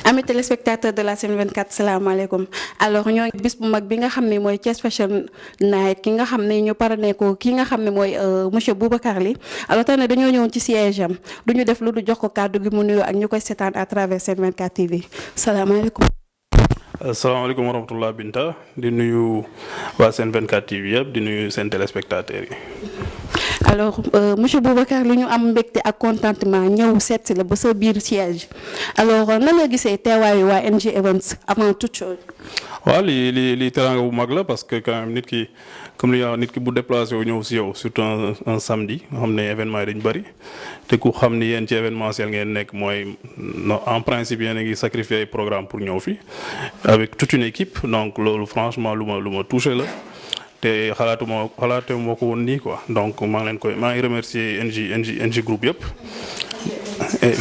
Amis téléspectateurs de la Sen 24 salaamaaleykum alors ñoo bis bu mag bi nga xam ne mooy Thiès Fashion Night ki nga xam ne ñu parrainé ko ki nga xam ne mooy monsieur Boubacar Ly alors tey nag dañoo ñëwoon ci siège am du ñu def lu du jox ko kàddu gi mu nuyoo ak ñu koy seetaan à travers Sen 24 TV salaamaaleykum. asalaamaaleykum wa rahmatulah Binta di nuyu waa Sen 24 TV yëpp di nuyu seen téléspectateurs yi. alors monsieur Boubacar Ly ñu am mbégte ak contentement ñëw seet si la ba sa biir siège alors nan nga gisee teewaayu waa NJ Events avant toute chose. waaw lii teraanga bu mag la parce que quand même nit ki comme li nga wax nit ki bu déplacé wu ñëw si yow surtout un samedi nga xam ne événement yi dañu bëri te ku xam ni yéen ci événementiel ngeen nekk mooy en principe yéen a ngi sacrifier ay programme pour ñëw fi avec toute une équipe donc loolu franchement lu ma touché la. te xalaatuma ko woon nii quoi donc maa ngi remercier NJ groupe yëpp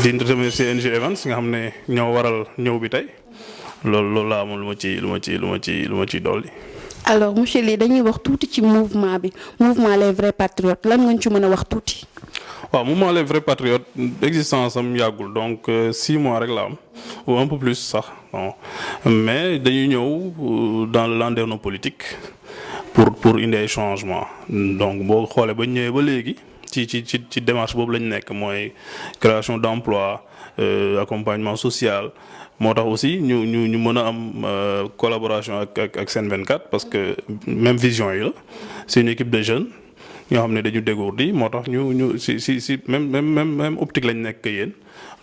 di remercier NJ Events nga xam ne ñoo waral ñëw bi tey loolu laa amul lu ma ci dolli. alors monsieur Ly dañuy wax tuuti ci mouvement les vrais patriotes lan nga ñu ci mën a wax tuuti. waaw mouvement les vrais patriotes existence am yàggul donc 6 mois rek la am ou un peu plus sax bon mais dañuy ñëw dans le landerneau politique. pour indi ay changement donc boo xoolee ba ñëwee ba léegi ci démarche boobu lañ nekk mooy création d'emploi accompagnement social moo tax aussi ñu mën a am collaboration ak Sen 24 parce que même vision yi la c'est une équipe de jeunes ñoo xam ne dañu dégourdi moo tax ñu si même optique lañ nekk yéen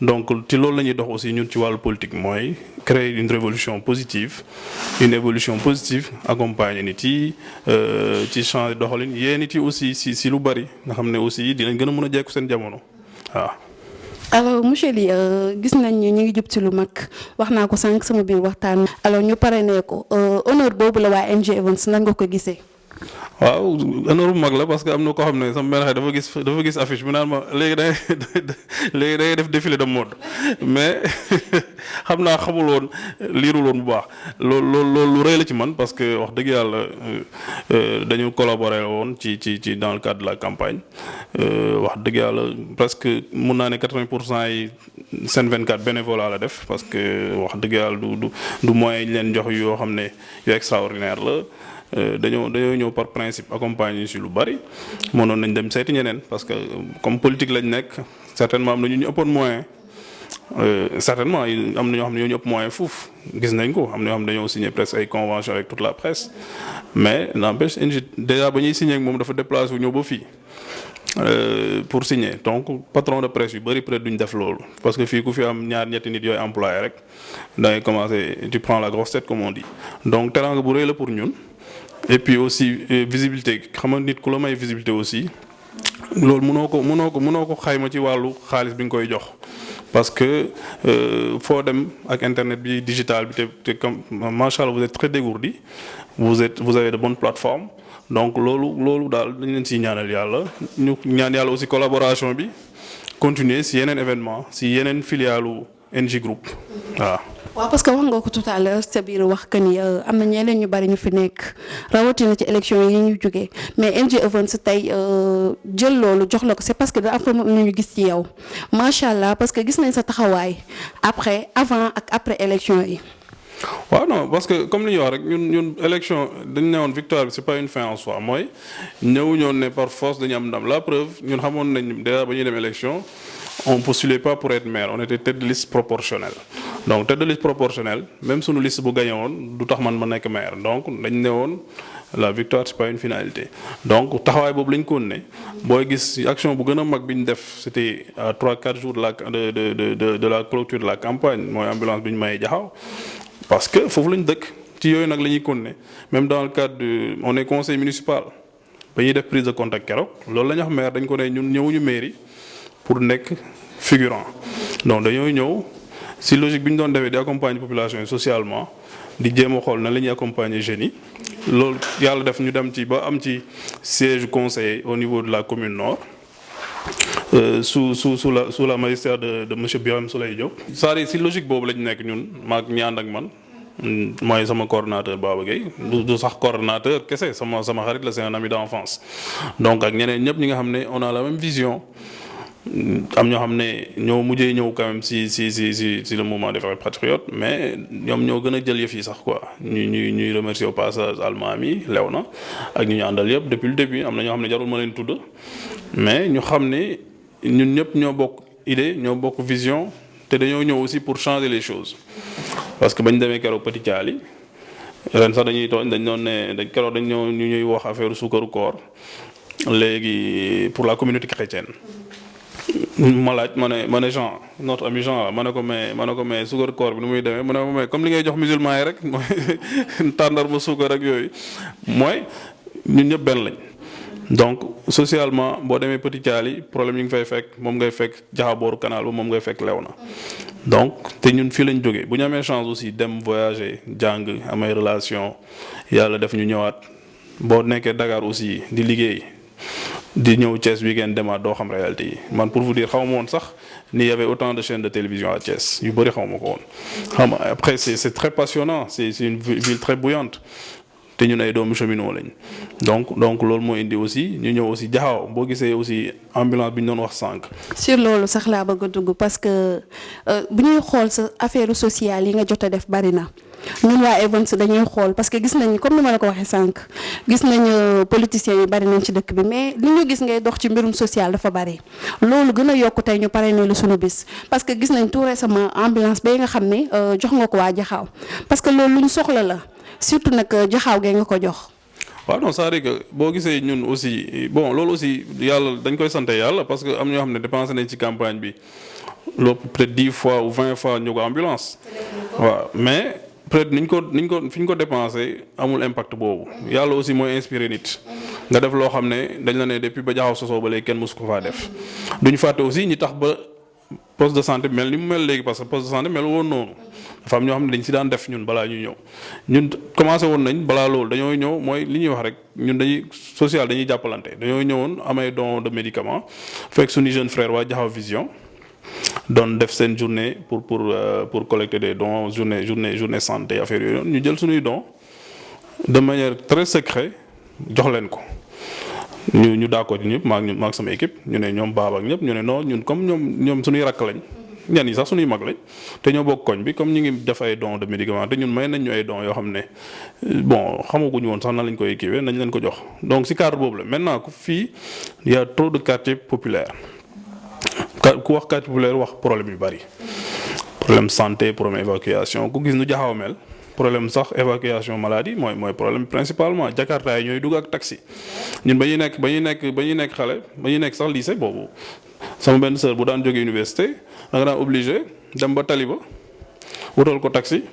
donc ci loolu la ñuy dox aussi ñun ci wàllu politique mooy créer une révolution positive une évolution positive accompagner nit yi ci changer doxalin yee nit yi aussi si lu bari nga xam ne aussi dinañ gën a mën a jekku seen jamono waaw. alors monsieur Ly gis nañ ni ñu ngi jub ci lu mag wax naa ko sànq sama biir waxtaan. alors ñu parrainé ko honneur boobu la waa NJ Events nan nga ko gisee. waaw honneur bu mag la parce que am na koo xam ne sama benn xel dafa gis affiche bi naan ma léegi day def défilé de mode mais xam naa xamul woon liirul woon bu baax loolu lu rëy la ci man parce que wax dëgg yàlla dañu collaborer woon ci dans le cadre de la campagne wax dëgg yàlla presque mun naa ne 80% yi Sen 24 bénévolat la def parce que wax dëgg yàlla du moyen yi leen jox yoo xam ne yu extraordinaire la. dañoo ñëw par principe accompagner ci lu bari mënoon nañ dem seeti ñeneen parce que comme politique lañ nekk certainement am na ñu ëppoon moyen certainement am na ñoo xam ne ñoo ñu ëpp moyen fuuf gis nañ ko am na ñoo xam ne dañoo signé presque ay convention avec toute la presse mais n'empêche déjà ba ñuy signé ak moom dafa déplacé wu ñëw ba fii pour signer donc patron de presse yu bari peut-être duñ def loolu parce que fii ku fi am ñetti nit yooyu employé rek da ngay commencer tu prends la grosse tête comme on dit donc teraanga bu rëy la pour ñun. et puis aussi visibilité xam nga nit ku la may visibilité aussi loolu mënoo ko xayma ci wàllu xaalis bi nga koy jox parce que foo dem ak internet bi digital bi te comme macha allah vous êtes très dégourdi vous avez de bonnes plateformes donc loolu daal dañ leen siy ñaanal yàlla ñu ñaan yàlla aussi collaboration bi continuer si yeneen événement si yeneen filialu NJ Group waaw. waaw parce que wax nga ko tout à l'heure sa biir wax que ni am na ñeneen ñu bari ñu fi nekk rawatina ci élection yi ñu jógee mais NJ Events tey jël loolu jox la ko c'est parce que dafa am ñu gis ci yow macha allah parce que gis nañ sa taxawaay avant ak après élection yi. waaw non parce que comme li ñu wax rek ñun élection dañu ne woon victoire bi c'est pas une fin en soi mooy ñëwuñoon ne par force dañu am ndam la preuve ñun xamoon nañ déjà ba ñuy dem élection. On postulait pas pour être maire on était tête de liste proportionnelle donc tête de liste proportionnelle même sunu liste bu gagné woon du tax man ma nekk maire donc dañ ne woon la victoire c'est pas une finalité donc taxawaay boobu lañ ko ne booy gis action bu gën a mag bi ñu def c'était à 3-4 jours de la clôture de la campagne mooy ambulance bi ñu mayee jaxaw parce que foofu lañ dëkk ci yooyu nag la ñuy continuer même dans le cadre de on est conseil municipal ba ñuy def prise de contact keroog loolu la ñu wax maire dañ ko ne ñun ñëwuñu mairie pour nekk figurant donc dañoo ñëw si logique bi ñu doon defee di accompagner population yi socialement di jéem a xool na la ñuy accompagner jeunes yi loolu yàlla def ñu dem ci ba am ci siège conseil au niveau de la commune nord sous la magistère de monsieur Birame Souleye Diop. c'est-à-dire si logique boobu lañ nekk ñun maag ñi ànd ak man mooy sama coordonnateur Baba Gueye du sax coordonnateur kese sama xarit la c'est un ami d'enfance donc ak ñeneen ñëpp ñi nga xam ne on a la même vision. am ñoo xam ne ñoo mujjee ñëw quand même si le mouvement des Vrais Patriotes mais ñoom ñoo gën a jël yëf yi sax quoi ñuy remercier au passage Alma mi Léona ak ñu àndal yëpp depuis le début am na ñoo xam ne jarul ma leen tudd mais ñu xam ne ñun ñëpp ñoo bokk idée ñoo bokk vision te dañoo ñëw aussi pour changer les choses parce que bañ demee keroog Petit Thialy ren sax dañuy tooñ dañ doon ne keroog dañ ñëw ñu ñuy wax affaire suukaru koor léegi pour la communauté chrétienne. ma laaj ma ne Jean notre ami Jean la ma ne ko mais suukar koor bi nu muy demee mu ne ma mais comme li ngay jox musulman yi rek mooy tàndar ba suukar ak yooyu mooy ñun ñëpp benn lañ donc socialement boo demee Petit Thialy problème yi nga fay fekk moom ngay fekk jaxabooru canal ba moom ngay fekk Léona donc te ñun fii lañ jógee bu ñu amee chance aussi dem voyager jàng amay relation yàlla def ñu ñëwaat boo nekkee Dakar aussi di liggéey di ñëw Thiès week-end demaat doo xam réalité yi man pour vous dire xaw ma woon sax ni y avait autant de chaînes de télévision à Thiès yu bëri xaw ma ko woon. xam nga après c'est très passionnant c'est une ville très bouillante te ñun ay doomu cheminot lañ donc loolu moo indi aussi ñu ñëw aussi jaxaw boo gisee aussi ambulance bi ñu doon wax sànq. sur loolu sax laa bëgg a dugg parce que bu ñuy xool sa affaire sociale yi nga jot a def bari na. ñun waa Events dañuy xool parce que gis nañ comme ni ma la ko waxee sànq gis nañ politiciens yi bari nañ ci dëkk bi mais li ñu gis ngay dox ci mbirum social dafa bari loolu gën a yokk tey ñu pare ne lu suñu bis parce que gis nañ tout récemment ambulance ba nga xam ne jox nga ko waa Jaxaaw parce que loolu lu ñu soxla la surtout nag Jaxaaw gee nga ko jox. waaw non c'est-à-dire que boo gisee ñun aussi bon loolu aussi yàlla dañ koy sant yàlla parce que am ñoo xam ne dépensé nañ ci campagne bi loolu peut-être 10 fois ou 20 fois ñu ko ambulance waaw mais. peut-être fi ñu ko dépensé amul impact boobu yàlla aussi mooy inspiré nit nga def loo xam ne dañ la ne depuis ba Jaxaaw sosoo ba léegi kenn mosu ko faa def duñu fàtte aussi ñi tax ba poste de santé mel ni mu mel léegi parce que poste de santé mel woon noonu dafa am ñoo xam ne dañ si daan def ñun balaa ñuy ñëw ñun commencé woon nañ balaa loolu dañoo ñëw mooy li ñuy wax rek ñun dañuy social dañuy jàppalante dañoo ñëwoon amay don de médicaments fekk suñu jeune frère waa Jaxaaw Vision doon def seen journée pour collecter des dons journée santé affaire yooyu ñu jël suñuy dons de manière très secret jox leen ko ñu d'accord ci ñëpp maag sama équipe ñu ne ñoom baaba ak ñëpp ñu ne non ñun comme ñoom suñuy rakk lañ ñenn yi sax suñuy mag lañ te ñoo bokk koñ bi comme ñu ngi def ay dons de médicaments te ñun may nañ ñu ay dons yoo xam ne bon xamaguñu woon sax nan lañ koy kiiwee nañ leen ko jox donc si cadre boobu la maintenant ku fii y a trop de quartiers populaires ku wax quartier populaire wax problème yu bari problème santé problème évacuation ku gis nu Jaxaaw mel problème sax évacuation maladie mooy problème principalement Jakarta yi ñooy dugg ak taxi ñun ba ñuy nekk xale ba ñuy nekk sax lycée boobu sama benn sœur bu daan jógee université da nga daan obligé dem ba Taliba wutal ko taxi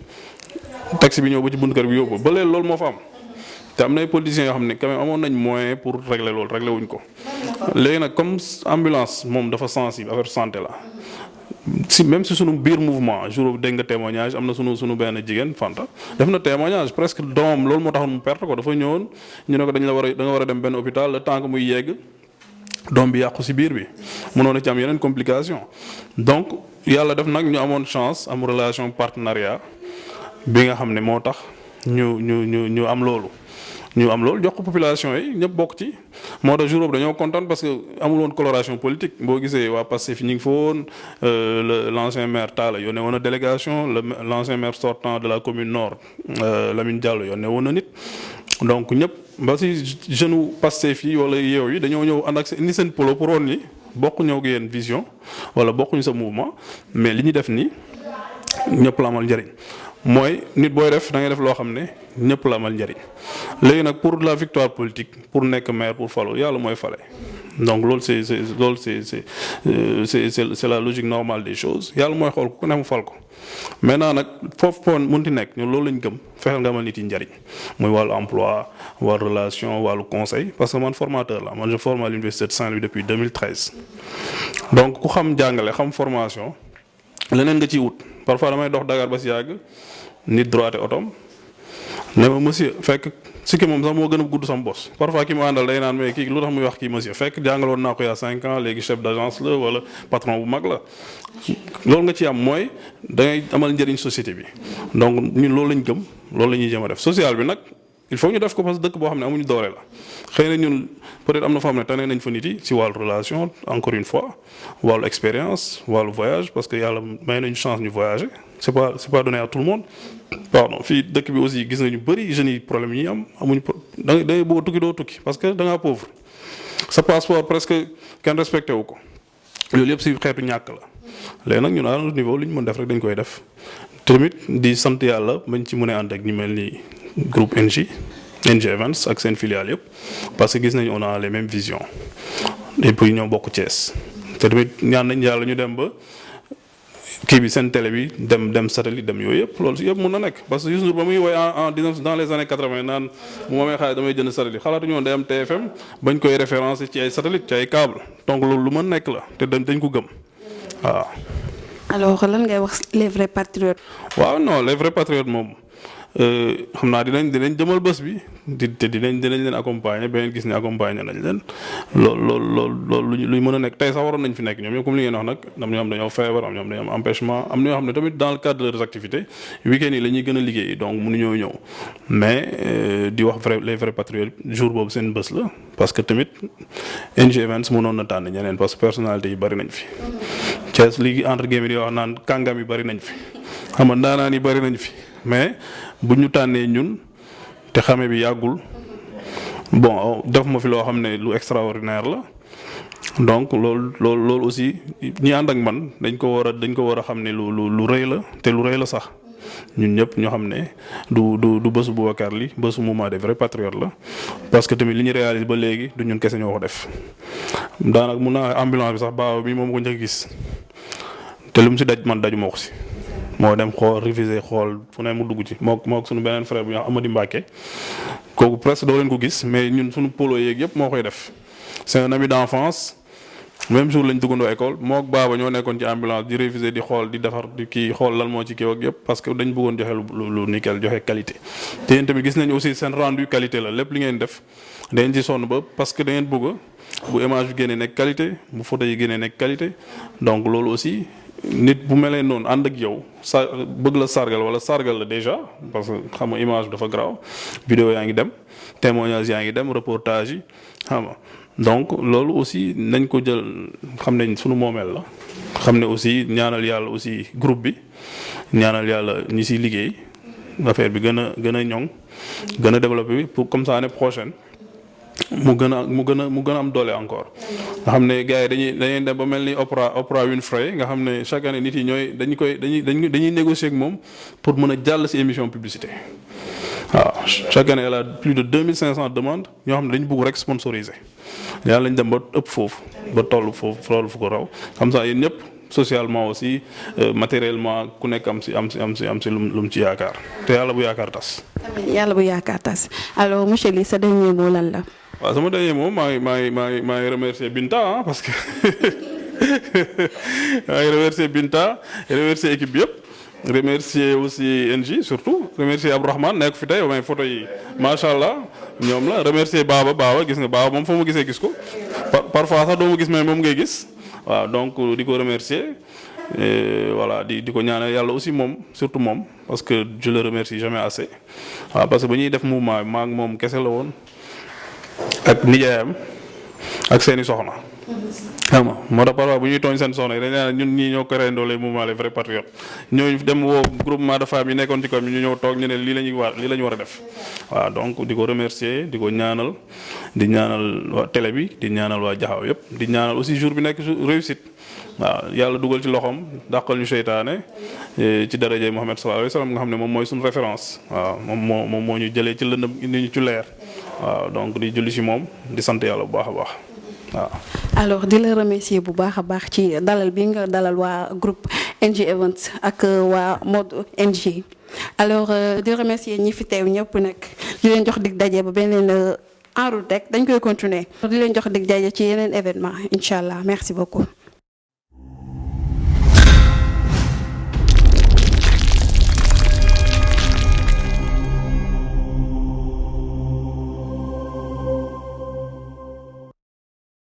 bi ñëw ba ci bunt kër bi yóbbu ba léegi loolu moo fa am te am na ay politiciens yoo xam ne quand même amoon nañ moyen pour régler loolu régler wuñ ko léegi nag comme ambulance moom dafa sensible affaire santé la même si sunu biir mouvement jour dégg nga témoignage am na sunu benn jigéen Fanta def na témoignage presque doom loolu moo taxoon mu perte ko dafa ñëwoon ñu ne ko da nga war a dem benn hôpital le temps que muy yegg doom bi yàqu si biir bi mënoon na ci am yeneen complication donc yàlla def nag ñu amoon chance am relation partenariat bi nga xam ne moo tax ñu am loolu jox ko population yi ñëpp bokk ci moo tax jour boobu dañoo kontaan parce que amul woon coloration politique boo gisee waa Pastef ñu ngi fa woon l'ancien maire Talla yónnee woon na délégation l'ancien maire sortant de la commune nord Lamine Diallo yónnee woon na nit donc ñëpp ba si jeune u Pastef yi wala yeew yi dañoo ñëw ànd ak indi seen polo pour woon ni bokk ñëw ak yéen vision wala bokkuñu sa mouvement mais li ñu def nii ñëpp la amal njëriñ mooy nit booy def da ngay def loo xam ne ñëpp la amal njëriñ léegi nag pour la victoire politique pour nekk maire pour falu yàlla mooy fale donc loolu c'est la logique normale des choses yàlla mooy xool ku ne mu fal ko maintenant nag foofu poon munti nekk ñun loolu lañ gëm fexeel nga amal nit yi njëriñ muy wàllu emploi wàllu relation wàllu conseil parce que man formateur la man je forme à l'université de Saint-Louis depuis 2013 donc ku xam jàngale xam formation leneen nga ciy wut parfois damay dox Dakar ba si yàgg nit droité otom ne ma monsieur fekk sikki moom sax moo gën a gudd sama bos parfois ki ma àndal day naan mais kii lu tax muy wax kii monsieur fekk jàngaloon naa ko yaa 5 ans léegi chef d'agence la wala patron bu mag la loolu nga ci am mooy da ngay amal njëriñ société bi donc ñun loolu lañ gëm loolu la ñuy jéem a def social bi nag il faut ñu def ko parce que dëkk boo xam ne amuñu doole la xëy na ñun peut-être am na foo xam ne tane nañ fa nit yi ci wàllu relation encore une fois wàllu expérience wàllu voyage parce que yàlla may nañu chance ñu voyager c'est pas donné à tout le monde. pardon fii dëkk bi aussi gis nañu bëri jeunes yi problème yi am amuñu da ngay bëgg a tukki doo tukki parce que da ngaa pauvre sa passeport presque kenn respecté wu ko loolu yëpp ci xeetu ñàkk la léegi nag ñun à notre niveau li ñu mën def rek dañ koy def tamit di sant yàlla bañ ci mën a ànd ak ñu mel ni groupe NG Events ak seen filiale yëpp parce que gis nañu on a les mêmes visions et puis ñoo bokk Thiès te tamit ñaan nañ yàlla ñu dem ba kii bi seen télé bi dem satellite dem yooyu yëpp loolu si yëpp mën na nekk parce que Youssou Ndour ba muy woy dans les années 80 naan bu ma amee xaalis damay jënd satellite xalaatu ñoon day am TFM bañ koy référencé ci ay satellite ci ay câble donc loolu lu mën nekk la te dañ ko gëm waaw. alors lan ngay wax les vrais patriotes. waaw non les vrais patriotes moom xam naa dinañ jëmal bés bi te dinañ leen accompagner ba ngeen gis ne accompagner nañ leen loolu luy mën a nekk tey sax waroon nañ fi nekk ñoom ñëpp comme li ngeen wax nag am ñoo xam dañoo feebar am ñoo xam dañoo am empêchement am ñoo xam ne tamit dans le cadre de leurs activités week-end yi la ñuy gën a liggéey donc mënuñoo ñëw mais di wax les vrais patriotes jour boobu seen bés la parce que tamit NG Events mënoon na tànn ñeneen parce que personnalité yi bari nañ fi. Thiès léegi entre guillemets di wax naan kàngam yi bari nañ fi xam nga ndaanaan yi bari nañ fi mais bu ñu tànnee ñun te xame bi yàggul bon def ma fi loo xam ne lu extraordinaire la donc loolu aussi ñi ànd ak man dañ ko war a xam ne lu rëy la te lu rëy la sax ñun ñëpp ñoo xam ne du bésu Boubacar li bésu mouvement des vrais patriotes la parce que tamit li ñu réalise ba léegi du ñun kese ñoo ko def daanaka mun naa ambulance bi sax baaw bi moom ko njëkk gis te lu mu si daj man daju moo ko si moo dem xool réviser xool fu ne mu dugg ci moo suñu beneen frère bu ñu wax Amady Mbacké kooku presque doo leen ko gis mais ñun suñu polo yeeg yëpp moo koy def c'est un ami d'enfance même jour lañ duggandoo école mook baaba ñoo nekkoon ci ambulance di réviser di xool di defar di kii xool lan moo ci kii ak yëpp parce que dañ bëggoon joxe lu nickel joxe qualité te yéen tamit gis nañu aussi seen rendu qualité la lépp li ngeen def dañ ci sonn ba parce que da ngeen bëgg bu image bi génnee nekk qualité bu photo yi génnee nekk qualité donc loolu aussi nit bu melee noonu ànd ak yow bëgg la sargal wala sargal la déjà parce que xam nga image bi dafa garaaw vidéo yaa ngi dem témoignage yaa ngi dem reportage yi xam nga donc loolu aussi nañ ko jël xam nañ sunu moomeel la xam ne aussi ñaanal yàlla aussi groupe bi ñaanal yàlla ñi siy liggéey affaire bi gën a ñoŋ gën a développé bi pour comme ça année prochaine mu gën a am doole encore nga xam ne gars yi dañuy dem ba mel ni Oprah Winfrey nga xam ne chaque année nit yi dañuy négocier ak moom pour mën a jàll ci émission publicité waaw chaque année elle a plus de 2500 demandes ñoo xam ne dañu bëgg rek sponsoriser yàlla lañ dem ba ëpp foofu ba toll fu ko raw comme ça yéen ñëpp socialement aussi matériellement ku nekk am si lu mu ci yaakaar te yàlla bu yaakaar tas. amiin yàlla bu yaakaar tas alors monsieur Ly sa dernier mot lan la. waaw sama dernier mot maa ngi remercier Binta parce que maa ngi remercier Binta remercier équipe bi yëpp. remercier aussi NG surtout remercier Abdourahmane nekk fi tey may photo yi macha allah ñoom la remercier Baba gis nga Baba moom foo ma gisee gis ko parfois sax doo ma gis mais moom ngay gis waaw donc di ko remercier voilà di ko ñaanal yàlla aussi moom surtout moom parce que je le remercie jamais assez waaw parce que ba ñuy def mouvement maa ngi moom kese la woon ak nijaayam ak seeni soxna. xam nga moo tax parfois bu ñuy tooñ seen soxna yi dañ naan ñun ñii ñoo créé les mouvements les vrais patriotes ñooñu dem woo groupement de femmes yi nekkoon ci kaw mi ñu ñëw toog ñu ne lii la ñu war a def waaw donc di ko remercier di ko ñaanal di ñaanal waa télé bi di ñaanal waa Jaxaw yëpp di ñaanal aussi jour bi nekk réussite waaw yàlla dugal ci loxoom dàqal ñu seytaane ci darajay Muhammad sallallahu alayhi wa sallam nga xam ne moom mooy suñu référence waaw moom moo ñu jëlee ci lëndëm indi ñu ci leer waaw donc di julli ci moom di sant yàlla bu baax a baax waaw. alors di la remercier bu baax a baax ci dalal bi nga dalal waa groupe NG Events ak waa mode NG alors di remercier ñi fi teew ñëpp nag di leen jox dig daje ba beneen en route rek dañ koy continuer di leen jox dig daje ci yeneen événement incha allah merci beaucoup.